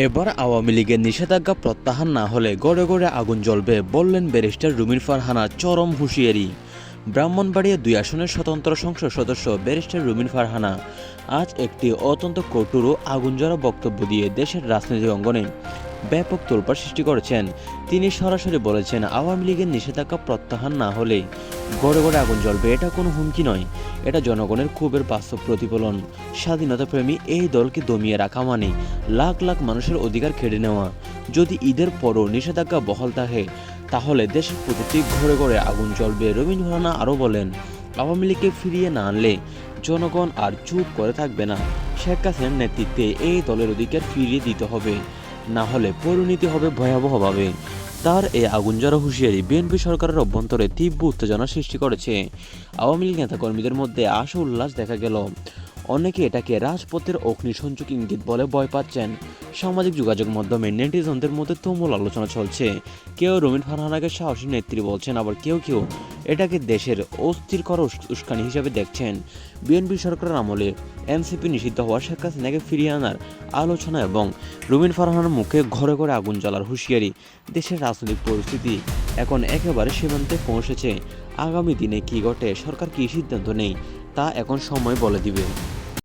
এবার আওয়ামী লীগের নিষেধাজ্ঞা প্রত্যাহার না হলে গড়ে গড়ে আগুন জ্বলবে বললেন ব্যারিস্টার রুমিন ফারহানা। চরম হুঁশিয়ারি। ব্রাহ্মণবাড়িয়া 2 আসনের স্বতন্ত্র সংসদ সদস্য ব্যারিস্টার রুমিন ফারহানা আজ একটি অত্যন্ত কঠোর ও আগুনঝরা বক্তব্য দিয়ে দেশের রাজনৈতিক অঙ্গনে ব্যাপক তোলপাড় সৃষ্টি করেছেন। তিনি সরাসরি বলেছেন, আওয়ামী লীগের নিষেধাজ্ঞা প্রত্যাহার না হলে গড়ে গড়ে আগুন জ্বলবে। এটা কোনো হুমকি নয়, এটা জনগণের ক্ষোভের বাস্তব প্রতিফলন। স্বাধীনতাপ্রেমী এই দলকে দমিয়ে রাখা মানে লাখ লাখ মানুষের অধিকার কেড়ে নেওয়া। যদি ঈদের পরও নিষেধাজ্ঞা বহাল থাকে তাহলে দেশের প্রতিটি ঘরে ঘরে আগুন জ্বলবে। রবীন্দ্র ফারহানা আরও বলেন, আওয়ামী লীগকে ফিরিয়ে না আনলে জনগণ আর চুপ করে থাকবে না। শেখ হাসিনার নেতৃত্বে এই দলের অধিকার ফিরিয়ে দিতে হবে, না হলে পরিণতি হবে ভয়াবহভাবে। তার এই আগুনঝরা হুঁশিয়ারি বিএনপি সরকারের অভ্যন্তরে তীব্র উত্তেজনা সৃষ্টি করেছে। আওয়ামী লীগ নেতাকর্মীদের মধ্যে আশা উল্লাস দেখা গেল। অনেকে এটাকে রাজপথের অগ্নিসংযোগ ইঙ্গিত বলে ভয় পাচ্ছেন। সামাজিক যোগাযোগ মাধ্যমে নেটিজনদের মধ্যে তুমুল আলোচনা চলছে। কেউ রুমিন ফারহানাকে সাহসী নেত্রী বলছেন, আবার কেউ কেউ এটাকে দেশের অস্থির করা উস্কানি হিসেবে দেখছেন। বিএনপি সরকারের আমলে এনসিপি নিষিদ্ধ হওয়া শেখ হাসিনাকে ফিরিয়ে আনার আলোচনা এবং রুমিন ফারহানার মুখে ঘরে ঘরে আগুন জ্বালার হুঁশিয়ারি দেশের রাজনৈতিক পরিস্থিতি এখন একেবারে সীমান্তে পৌঁছেছে। আগামী দিনে কী ঘটে, সরকার কী সিদ্ধান্ত নেই, তা এখন সময় বলে দিবে।